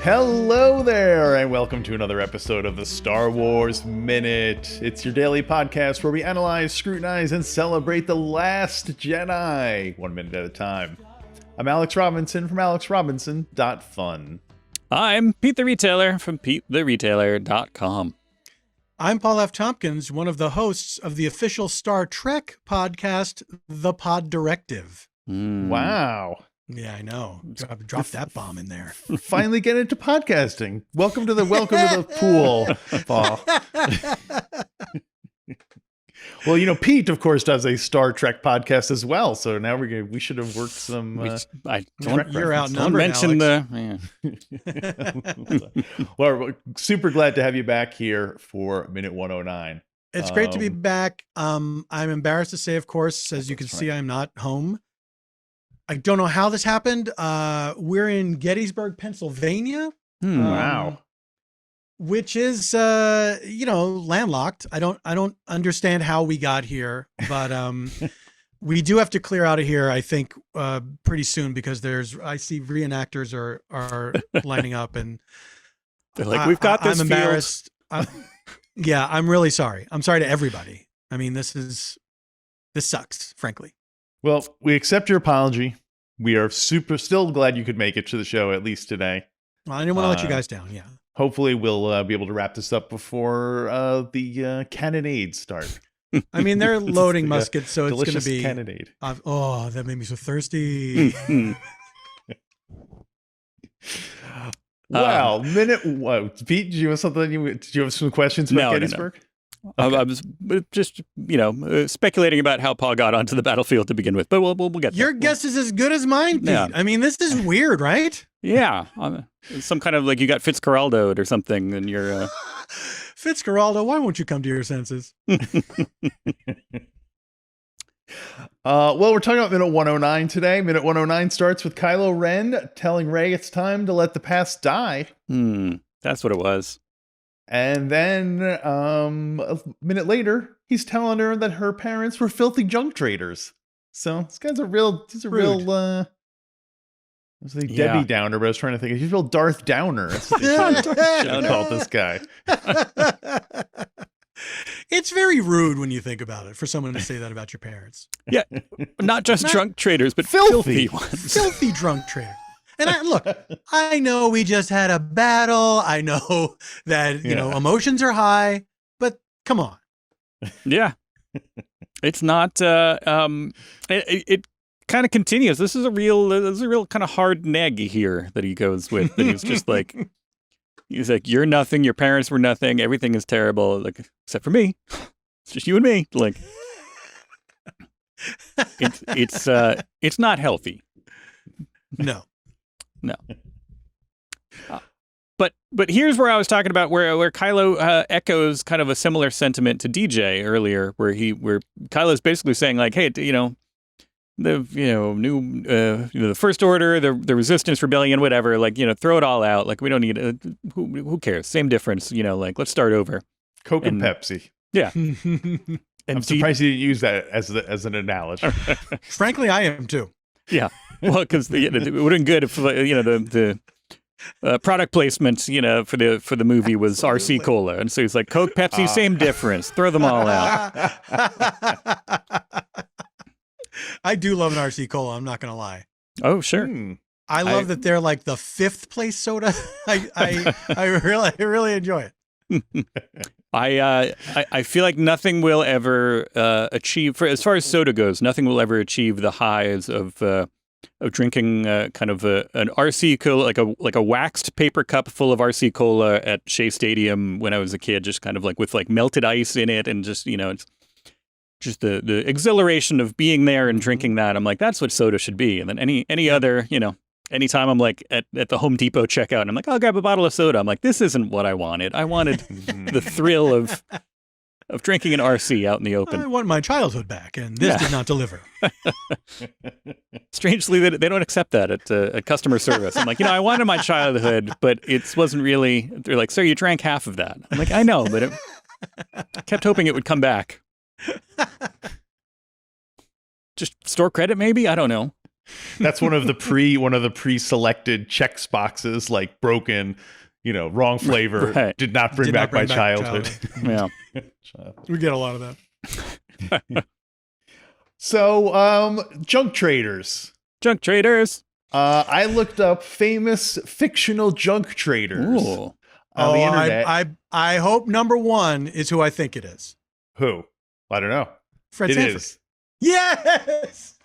Hello there, and welcome to another episode of the Star Wars Minute. It's your daily podcast where we analyze, scrutinize, and celebrate The Last Jedi, 1 minute at a time. I'm Alex Robinson from alexrobinson.fun. I'm Pete the Retailer from PeteTheRetailer.com. I'm Paul F. Tompkins, one of the hosts of the official Star Trek podcast, The Pod Directive. Wow. Yeah, I know. Drop that bomb in there. Finally get into podcasting. Welcome to the pool, Paul. Well, you know, Pete, of course, does a Star Trek podcast as well. So now we should have worked some. You're outnumbered. Don't mention Well, we're super glad to have you back here for minute 109. It's great to be back. I'm embarrassed to say, of course, as you can see, I'm not home. I don't know how this happened. We're in Gettysburg, Pennsylvania. Wow. Which is, landlocked. I don't understand how we got here, but we do have to clear out of here, I think, pretty soon, because I see reenactors are lining up, and they're like, we've got this. I'm embarrassed. Yeah, I'm really sorry. I'm sorry to everybody. I mean, this sucks, frankly. Well, we accept your apology. We are still glad you could make it to the show, at least today. Well, I didn't want to let you guys down. Yeah. Hopefully we'll be able to wrap this up before the cannonades start. I mean, they're loading muskets, so it's going to be cannonade. That made me so thirsty. Wow, Pete, did you have something? Did you have some questions about Gettysburg? No. Okay. I was just, speculating about how Paul got onto the battlefield to begin with, but we'll get there. Your guess is as good as mine, Pete. Yeah. I mean, this is weird, right? Yeah. Some kind of you got Fitzcarraldo'd or something, and you're... Fitzcarraldo, why won't you come to your senses? Well, we're talking about minute 109 today. Minute 109 starts with Kylo Ren telling Rey it's time to let the past die. That's what it was. And then a minute later, he's telling her that her parents were filthy junk traders. So this guy's he's a real Debbie Downer, but I was trying to think, he's a real Darth Downer. That's what they should have called this guy. It's very rude when you think about it, for someone to say that about your parents. Yeah, not just drunk traders, but filthy ones. Filthy drunk traders. And I know we just had a battle. I know that, emotions are high, but come on. Yeah. It's not, it kind of continues. This is a real kind of hard neg here that he goes with. That he's just he's like, you're nothing. Your parents were nothing. Everything is terrible. Except for me. It's just you and me. It's not healthy. No. But here's where I was talking about where Kylo echoes kind of a similar sentiment to DJ earlier, where Kylo's basically saying hey, the First Order, the Resistance, Rebellion, whatever, throw it all out. We don't need it. Who cares? Same difference. Let's start over. Coke and Pepsi. Yeah. And I'm surprised you didn't use that as an analogy. Frankly, I am too. Yeah. Well, because it would have been good if the product placement for the movie was RC Cola, and so he's like, Coke, Pepsi, same difference. Throw them all out. I do love an RC Cola. I'm not gonna lie. Oh, sure. I love that they're like the 5th place soda. I really enjoy it. I feel like nothing will ever achieve, as far as soda goes, nothing will ever achieve the highs of drinking kind of an RC Cola, like a waxed paper cup full of RC Cola at Shea Stadium when I was a kid, just kind of with melted ice in it, and just it's just the exhilaration of being there and drinking that. I'm like, that's what soda should be. And then any other, anytime I'm at the Home Depot checkout and I'm like, I'll grab a bottle of soda, I'm like, this isn't what I wanted. I wanted the thrill of drinking an RC out in the open. I want my childhood back, and this did not deliver. Strangely, they don't accept that at customer service. I'm like, I wanted my childhood, but it wasn't really. They're like, sir, you drank half of that. I'm like, I know, but I kept hoping it would come back. Just store credit, maybe? I don't know. That's one of the pre-selected checks boxes, like broken, wrong flavor, Right. did not bring back my childhood. Yeah. We get a lot of that. So, junk traders. Junk traders. I looked up famous fictional junk traders Ooh. on the internet. I hope number one is who I think it is. Who? I don't know. Fred It Sanford. is. Yes.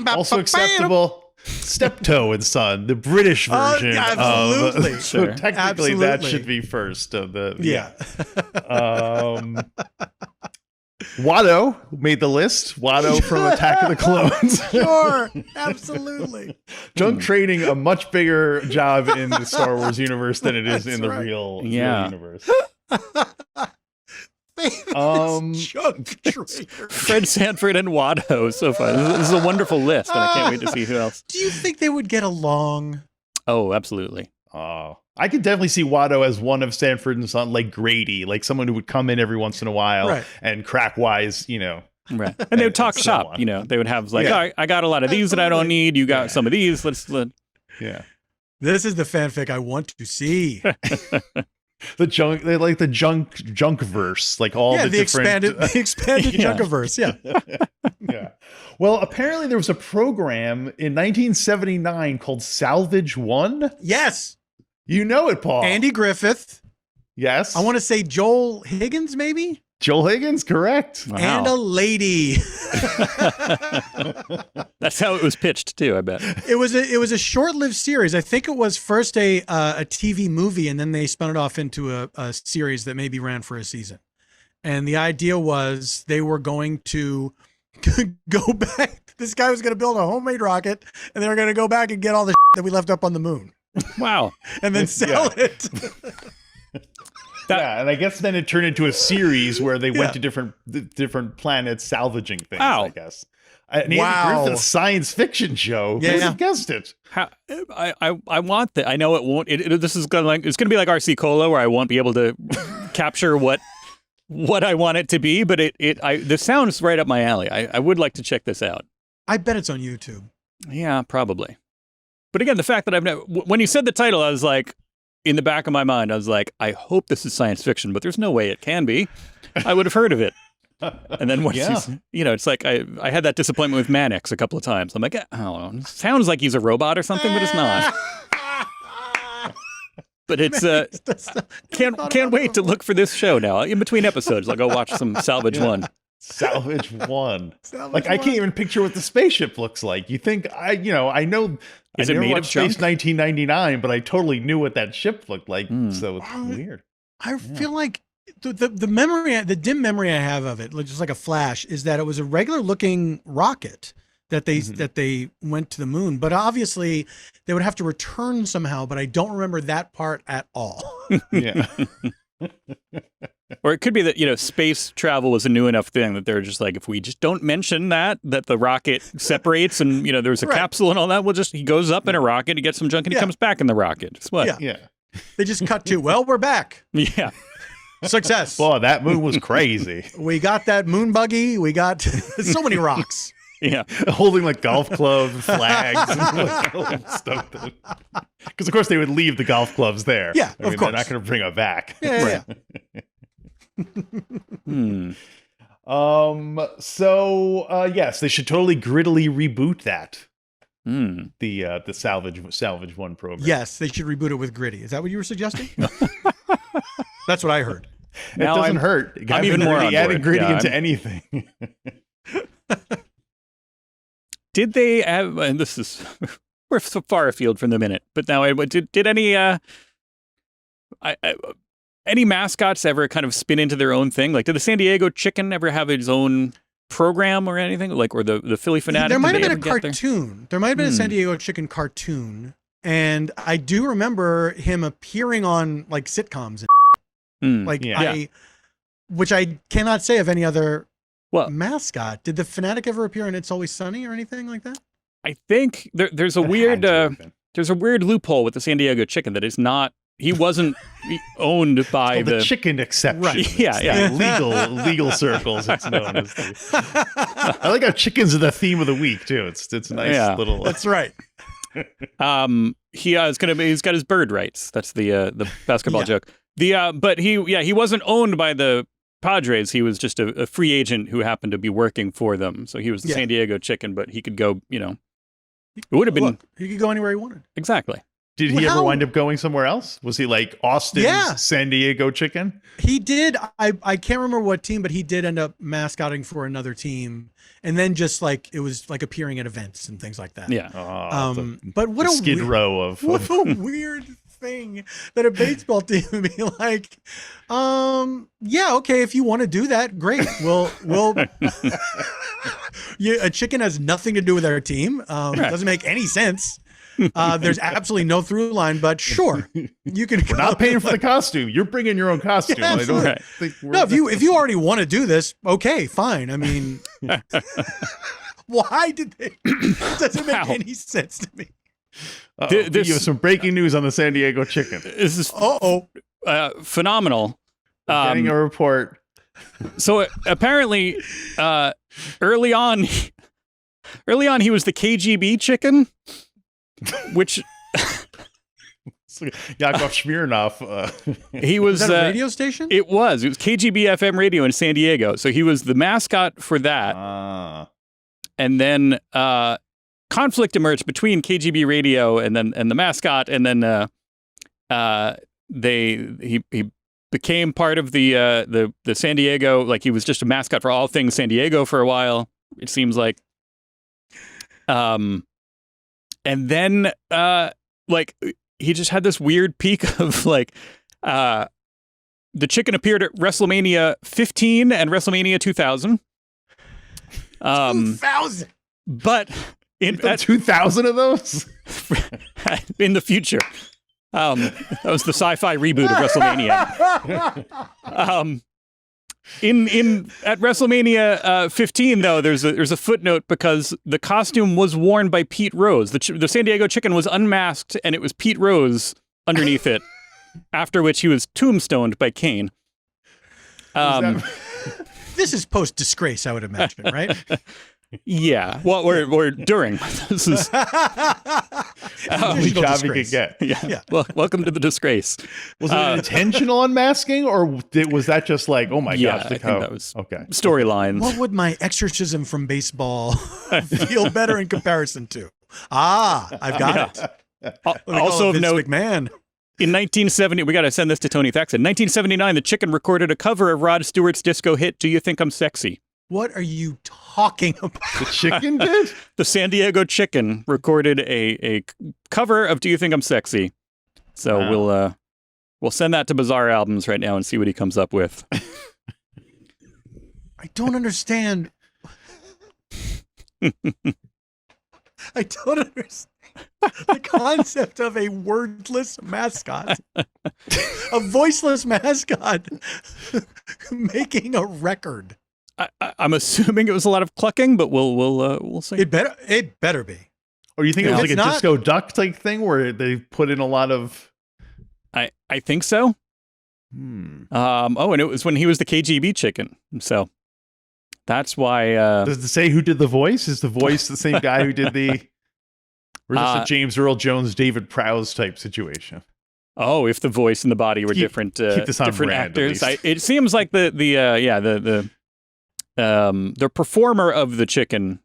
Also acceptable, Steptoe and Son, the British version. absolutely. So Sure. technically, that Absolutely. should be first of the. Yeah. Watto made the list. Watto from Attack of the Clones. Sure. Absolutely. Junk trading a much bigger job in the Star Wars universe than it is in the real universe. Junk trader. Fred Sanford and Watto. So fun. This is a wonderful list, and I can't wait to see who else. Do you think they would get along? Oh, absolutely. Oh, I could definitely see Watto as one of Sanford and Son, like Grady, like someone who would come in every once in a while and crack wise, Right. And they would talk so shop, on. They would have like, all right, I got a lot of these that I don't need. You got some of these. Yeah. This is the fanfic I want to see. The Junkiverse, like all the different the expanded Junkiverse. Yeah. Yeah. Well, apparently there was a program in 1979 called Salvage One. Yes. You know it, Paul. Andy Griffith. Yes. I want to say Joel Higgins, maybe? Joel Higgins, correct. Wow. And a lady. That's how it was pitched too, I bet. It was a short-lived series. I think it was first a TV movie, and then they spun it off into a series that maybe ran for a season. And the idea was they were going to go back. This guy was going to build a homemade rocket, and they were going to go back and get all the that we left up on the moon. Wow. And then sell it. Yeah, and I guess then it turned into a series where they went to different planets salvaging things, Wow. I guess. An Andy Griffith science fiction show. Yeah. Who would have guessed it? I want that. I know it won't. This is gonna it's gonna be like RC Cola, where I won't be able to capture what I want it to be. But this sounds right up my alley. I would like to check this out. I bet it's on YouTube. Yeah, probably. But again, the fact that I've never, when you said the title, I was like, in the back of my mind, I was like, I hope this is science fiction, but there's no way it can be. I would have heard of it. And then once it's like I had that disappointment with Mannix a couple of times. I'm like, I don't know. It sounds like he's a robot or something, but it's not. But it's can't wait to look for this show now. In between episodes, I'll go watch some Salvage One. Salvage One. I can't even picture what the spaceship looks like. You think I know. Is I it never made of watched Space junk? 1999, but I totally knew what that ship looked like. So it's weird. I feel like the dim memory I have of it, just like a flash, is that it was a regular looking rocket that they went to the moon. But obviously they would have to return somehow, but I don't remember that part at all. Yeah. Or it could be that, space travel was a new enough thing that they're just like, if we just don't mention that the rocket separates and, there's a capsule and all that, he goes up in a rocket, he gets some junk and he comes back in the rocket. Just what? Yeah. They just cut to, well, we're back. Yeah. Success. Boy, that moon was crazy. We got that moon buggy. We got so many rocks. Yeah. Holding like golf clubs, flags, and stuff. Because of course they would leave the golf clubs there. Yeah, I mean, of course. They're not going to bring them back. Yeah. So yes, they should totally grittily reboot that. Hmm. The Salvage One program. Yes, they should reboot it with Gritty. Is that what you were suggesting? That's what I heard. It doesn't hurt. I'm even more on board. Adding Gritty Yeah, into anything. Did they have, and this is, we're so far afield from the minute, but now did any mascots ever kind of spin into their own thing? Like, did the San Diego Chicken ever have its own program or anything? Like, or the Philly Fanatic? There might have did been they a ever get there? cartoon. There might have been a San Diego Chicken cartoon. And I do remember him appearing on like sitcoms. Which I cannot say of any other mascot. Did the Fanatic ever appear in It's Always Sunny or anything like that? I think there's a weird loophole with the San Diego Chicken that is not he wasn't owned by the chicken exception. Right. Yeah. Legal circles, it's known as. I like how chickens are the theme of the week too. It's a nice little. That's right. He's got his bird rights. That's the basketball joke. But he wasn't owned by the Padres. He was just a free agent who happened to be working for them. So he was the San Diego chicken, but he could go. It would have been. Look, he could go anywhere he wanted. Exactly. Did he ever wind up going somewhere else? Was he like Austin's San Diego chicken? He did. I can't remember what team, but he did end up mascotting for another team, and then just like it was like appearing at events and things like that. Yeah. But what a skid row of what a weird thing that a baseball team would be like. Okay, if you want to do that, great. We'll. A chicken has nothing to do with our team. It doesn't make any sense. There's absolutely no through line, but sure, you can. We're not paying for the costume. You're bringing your own costume. Yeah, I don't think we're if you already want to do this, okay, fine. I mean, why did they? It doesn't make any sense to me. You have some breaking news on the San Diego chicken. This is phenomenal. Getting a report. So apparently, early on, he was the KGB chicken. Which Yakov Smirnoff. He was that a radio station? It was KGB FM radio in San Diego. So he was the mascot for that. And then conflict emerged between KGB radio and the mascot, and then he became part of the San Diego. Like he was just a mascot for all things San Diego for a while. It seems like. And then, he just had this weird peak of, the chicken appeared at WrestleMania 15 and WrestleMania 2000. 2000! But... 2,000 of those? In the future. That was the sci-fi reboot of WrestleMania. At WrestleMania 15, though, there's a footnote because the costume was worn by Pete Rose. The San Diego chicken was unmasked, and it was Pete Rose underneath it. After which he was tombstoned by Kane. This is post disgrace, I would imagine, right? Yeah. Well, we're during. This is only job you could get. Yeah. Well, welcome to the disgrace. Was it an intentional unmasking, or was that just like, oh my gosh? I think that was okay. Storyline. What would my exorcism from baseball feel better in comparison to? I've got it. Also of note, McMahon. In 1970, we got to send this to Tony Thaxton. 1979, the Chicken recorded a cover of Rod Stewart's disco hit, Do You Think I'm Sexy? What are you talking about? The chicken did? The San Diego Chicken recorded a cover of Do You Think I'm Sexy? So we'll send that to Bizarre Albums right now and see what he comes up with. I don't understand. I don't understand the concept of a wordless mascot, a voiceless mascot making a record. I'm assuming it was a lot of clucking, but we'll see. It better be. Or you think it was like a disco duck type thing where they put in a lot of? I think so. And it was when he was the KGB chicken. So that's why. Does it say who did the voice? Is the voice the same guy who did the? Or is this a James Earl Jones, David Prowse type situation? Oh, if the voice and the body were different, keep this on different brand, actors. It seems like the performer of the chicken.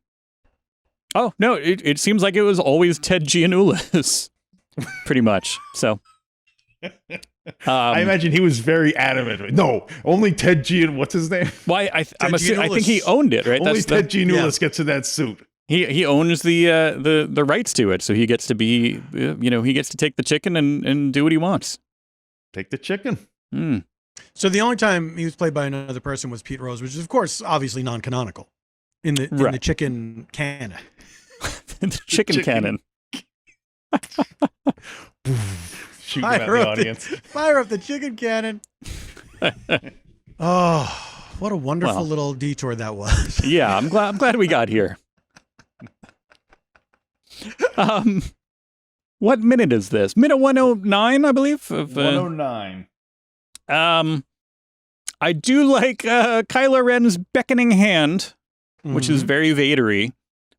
Oh no! It seems like it was always Ted Giannoulis, pretty much. So, I imagine he was very adamant. No, only Ted Giannoulis. What's his name? Why? I think he owned it, right? Only Ted Giannoulis gets in that suit. He owns the rights to it, so he gets to be, he gets to take the chicken and do what he wants. Take the chicken. So the only time he was played by another person was Pete Rose, which is of course obviously non-canonical in the chicken canon. The chicken canon. Shoot him at the audience. Fire up the chicken cannon. Oh, what a wonderful little detour that was. Yeah, I'm glad we got here. What minute is this? Minute 109, I believe. 109. I do like Kylo Ren's beckoning hand, which is very Vadery.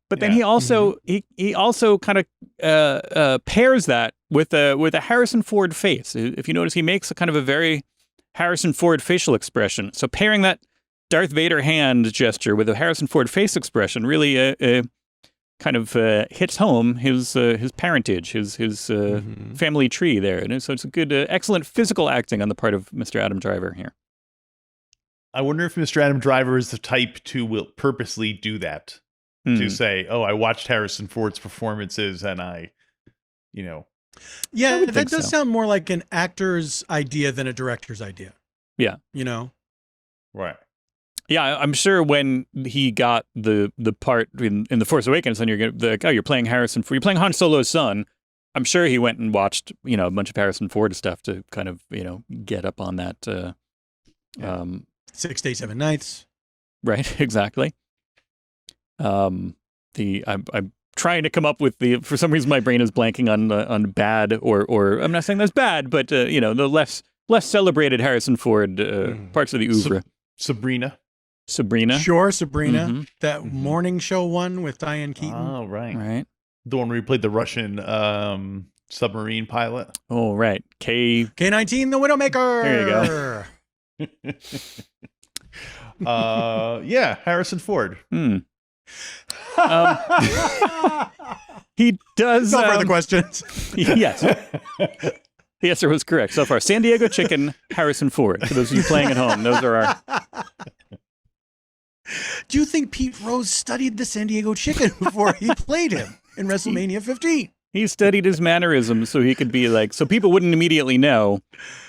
But then he also he also kind of pairs that with a Harrison Ford face. If you notice, he makes a kind of a very Harrison Ford facial expression. So pairing that Darth Vader hand gesture with a Harrison Ford face expression really kind of hits home his parentage, his family tree there. And so it's a good, excellent physical acting on the part of Mr. Adam Driver here. I wonder if Mr. Adam Driver is the type to will purposely do that. To say, oh, I watched Harrison Ford's performances and Yeah, that does sound more like an actor's idea than a director's idea. Yeah. Right. Yeah, I'm sure when he got the part in The Force Awakens, and you're playing Harrison Ford, you're playing Han Solo's son. I'm sure he went and watched, a bunch of Harrison Ford stuff to kind of, get up on that. 6 Days, 7 Nights. Right, exactly. I'm trying to come up with for some reason my brain is blanking on bad or I'm not saying that's bad, but the less celebrated Harrison Ford parts of the oeuvre. Sabrina. Sure, Sabrina. That morning show one with Diane Keaton. Oh, right. Right. The one where he played the Russian submarine pilot. Oh, right. K-19, the Widowmaker. There you go. Yeah, Harrison Ford. He does. No further questions. Yes. The answer was correct so far. San Diego Chicken, Harrison Ford. For those of you playing at home, those are our. Do you think Pete Rose studied the San Diego Chicken before he played him in WrestleMania 15? He studied his mannerisms so he could be like, so people wouldn't immediately know,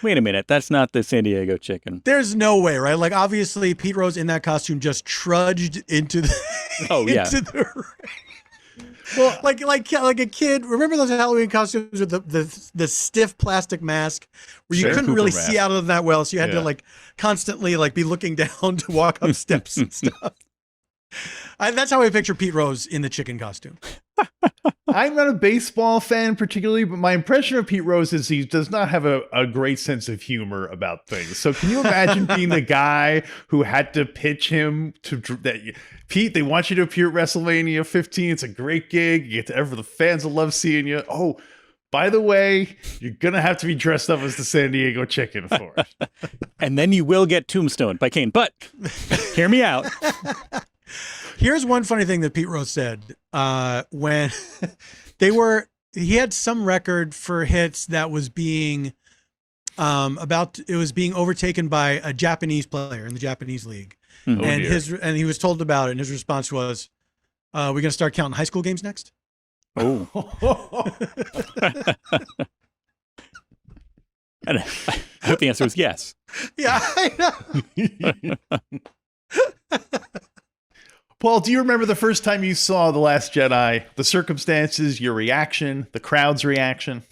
wait a minute, that's not the San Diego Chicken. There's no way, right? Like, obviously, Pete Rose in that costume just trudged into the... Well, like a kid. Remember those Halloween costumes with the stiff plastic mask where you couldn't really see out of them that well, so you had to constantly be looking down to walk up steps and stuff. That's how I picture Pete Rose in the chicken costume. I'm not a baseball fan particularly, but my impression of Pete Rose is he does not have a great sense of humor about things. So can you imagine being the guy who had to pitch him that Pete, they want you to appear at WrestleMania 15. It's a great gig. You get to the fans will love seeing you. Oh, by the way, you're going to have to be dressed up as the San Diego Chicken for it. And then you will get Tombstone by Kane. But hear me out. Here's one funny thing that Pete Rose said when he had some record for hits that was being being overtaken by a Japanese player in the Japanese league. And he was told about it, and his response was, we're going to start counting high school games next? Oh. And I hope the answer was yes. Yeah, I know. Paul, do you remember the first time you saw The Last Jedi? The circumstances, your reaction, the crowd's reaction?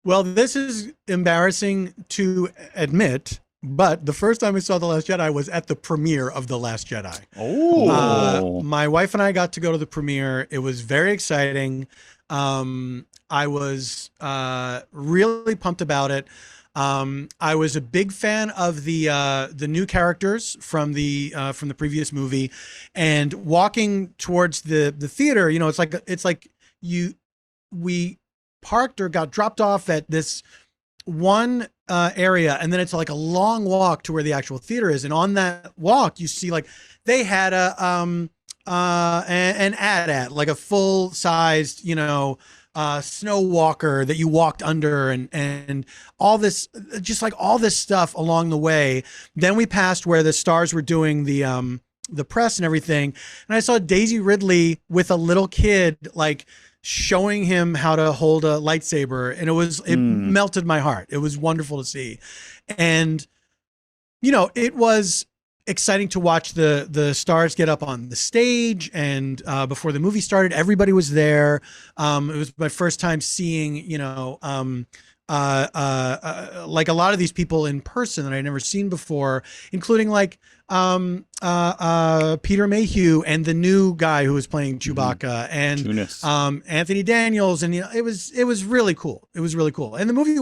Well, this is embarrassing to admit, but the first time I saw The Last Jedi was at the premiere of The Last Jedi. Oh. My wife and I got to go to the premiere. It was very exciting. I was really pumped about it. I was a big fan of the new characters from the previous movie, and walking towards the theater, it's like we parked or got dropped off at this one area, and then it's like a long walk to where the actual theater is, and on that walk you see they had an ad like a full sized snow walker that you walked under, and all this, just all this stuff along the way. Then we passed where the stars were doing the press and everything, and I saw Daisy Ridley with a little kid showing him how to hold a lightsaber, and it melted my heart. It was wonderful to see, and it was exciting to watch the stars get up on the stage. And before the movie started, everybody was there. It was my first time seeing like a lot of these people in person that I'd never seen before, including like Peter Mayhew and the new guy who was playing Chewbacca and Anthony Daniels, and it was really cool. It was really cool, and the movie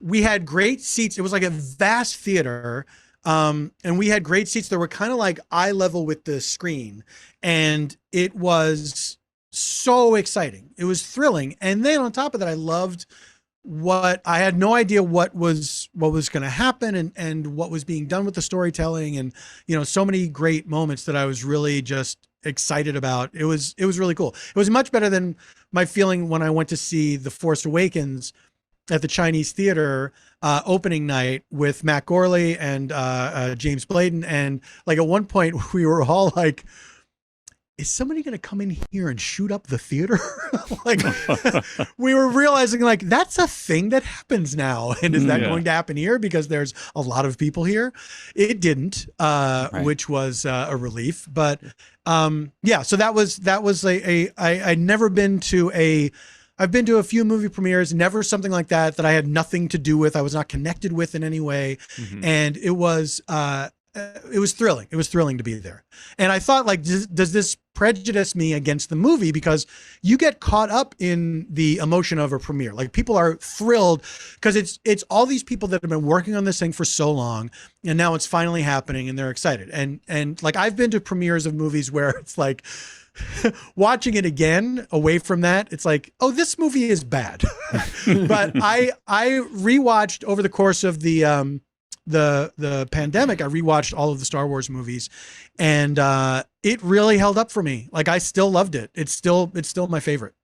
we had great seats. It was like a vast theater. And we had great seats that were kind of like eye level with the screen, and it was so exciting. It was thrilling. And then on top of that, I had no idea what was going to happen and what was being done with the storytelling, and so many great moments that I was really just excited about. It was really cool. It was much better than my feeling when I went to see The Force Awakens at the Chinese Theater opening night with Matt Gorley and James Bladen, and like at one point we were all like, is somebody going to come in here and shoot up the theater? Like we were realizing like that's a thing that happens now. And is that going to happen here? Because there's a lot of people here. It didn't, which was a relief. But so that was I'd never been to I've been to a few movie premieres, never something like that I had nothing to do with. I was not connected with in any way. Mm-hmm. And it was thrilling. It was thrilling to be there. And I thought, like, does this prejudice me against the movie? Because you get caught up in the emotion of a premiere. Like, people are thrilled because it's all these people that have been working on this thing for so long, and now it's finally happening, and they're excited. And like, I've been to premieres of movies where it's like, watching it again away from that, it's like, oh, this movie is bad. But I rewatched over the course of the pandemic, I rewatched all of the Star Wars movies, and it really held up for me. Like, I still loved it. It's still my favorite.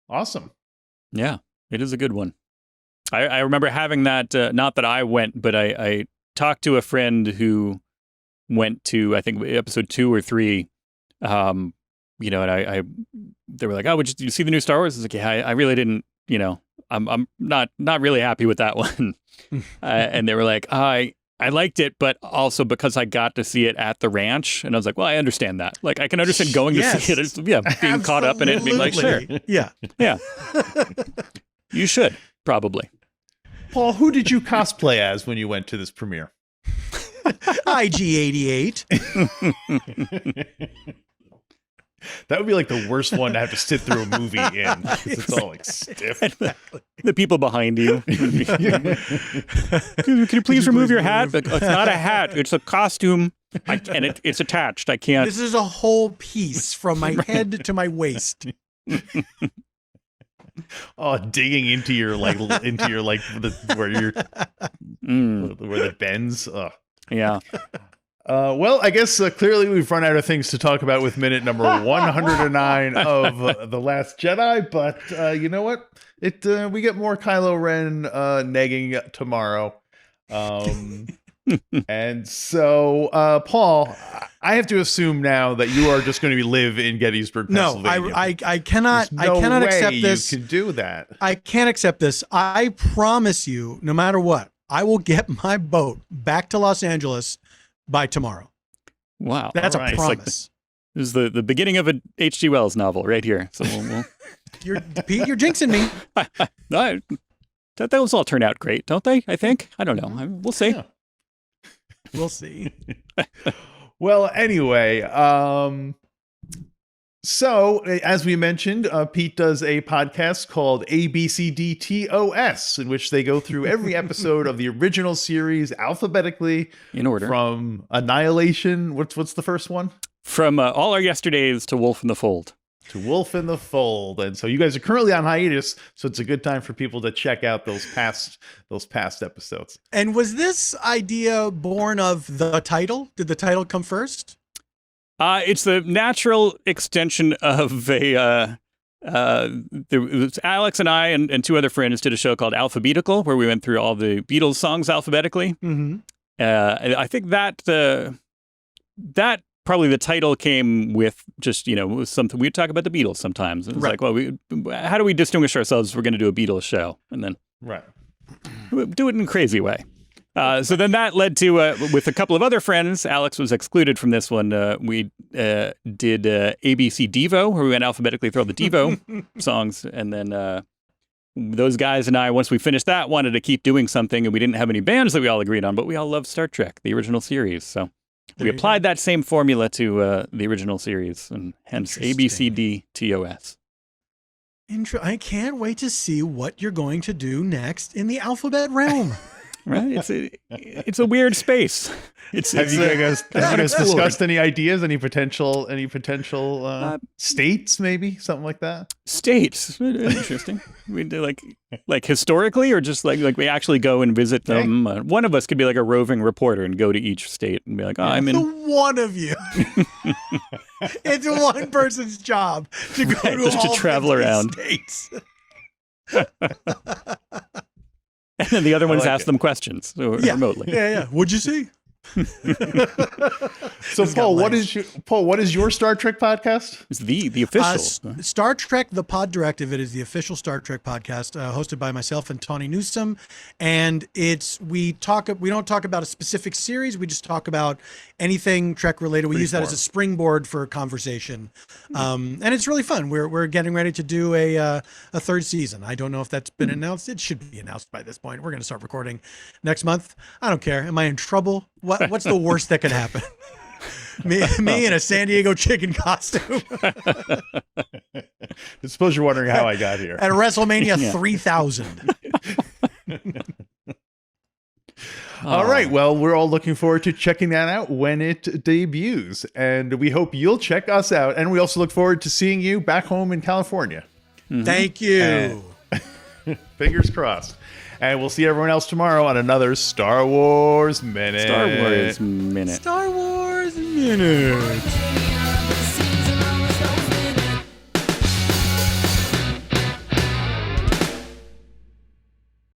Awesome. Yeah, it is a good one. I remember having that, not that I went, but I talked to a friend who went to, I think, episode 2 or 3. And they were like, oh, did you see the new Star Wars? I was like, yeah, I really didn't, I'm not really happy with that one. And they were like, I liked it, but also because I got to see it at the ranch. And I was like, well, I understand that. Like, I can understand going to see it. Being Absolutely. Caught up in it and being like, sure. Yeah. Yeah. You should, probably. Paul, who did you cosplay as when you went to this premiere? IG-88. That would be like the worst one to have to sit through a movie in. It's all like stiff. The people behind you. Can you please remove your hat? It's not a hat. It's a costume. And it's attached. I can't. This is a whole piece from my head to my waist. Oh, digging into your where the bends. Ugh. Yeah. Well, I guess clearly we've run out of things to talk about with minute number 109 of The Last Jedi, but you know what? We get more Kylo Ren negging tomorrow. And so, Paul, I have to assume now that you are just going to live in Gettysburg, Pennsylvania. No, I cannot. I cannot accept this. You can do that. I can't accept this. I promise you, no matter what, I will get my boat back to Los Angeles by tomorrow. Wow. That's right. a promise. This is the beginning of a H.G. Wells novel right here. So Pete, you're jinxing me. Those all turn out great, don't they? I think. I don't know. We'll see. Yeah. We'll see. Well, anyway, so as we mentioned, Pete does a podcast called ABCDTOS, in which they go through every episode of the original series alphabetically in order from Annihilation. What's the first one? From All Our Yesterdays to Wolf in the Fold. To Wolf in the Fold. And so you guys are currently on hiatus, so it's a good time for people to check out those past episodes. And was this idea born of the title? Did the title come first? It's the natural extension of it was Alex and I and 2 other friends did a show called Alphabetical, where we went through all the Beatles songs alphabetically. Mm-hmm. I think that probably the title came with just, something. We'd talk about the Beatles sometimes. It was like, well, how do we distinguish ourselves if we're going to do a Beatles show? And then do it in a crazy way. So then that led to, with a couple of other friends, Alex was excluded from this one. We did ABC Devo, where we went alphabetically through all the Devo songs. And then those guys and I, once we finished that, wanted to keep doing something, and we didn't have any bands that we all agreed on, but we all loved Star Trek, the original series. So we applied that same formula to the original series, and hence ABCDTOS. I can't wait to see what you're going to do next in the alphabet realm. Right? It's a weird space. Have you guys discussed any ideas, any potential states, maybe something like that? States, interesting. We do like historically, or just like we actually go and visit them. One of us could be like a roving reporter and go to each state and be like, I'm in. One of you. It's one person's job to go to just all to travel around states. And then the other ones ask them questions remotely. Yeah. What'd you see? So Paul, what is your Star Trek podcast? It's the official Star Trek the Pod Directive. It is the official Star Trek podcast, hosted by myself and Tawny Newsome, and we don't talk about a specific series, we just talk about anything Trek related. We use that as a springboard for conversation, and it's really fun. We're getting ready to do a third season. I don't know if that's been announced. It should be announced by this point. We're going to start recording next month. I don't care. Am I in trouble? What's the worst that could happen? Me in a San Diego chicken costume. I suppose you're wondering how I got here. At WrestleMania 3000. All right. Well, we're all looking forward to checking that out when it debuts. And we hope you'll check us out. And we also look forward to seeing you back home in California. Mm-hmm. Thank you. Fingers crossed. And we'll see everyone else tomorrow on another Star Wars Minute. Star Wars Minute. Star Wars Minute.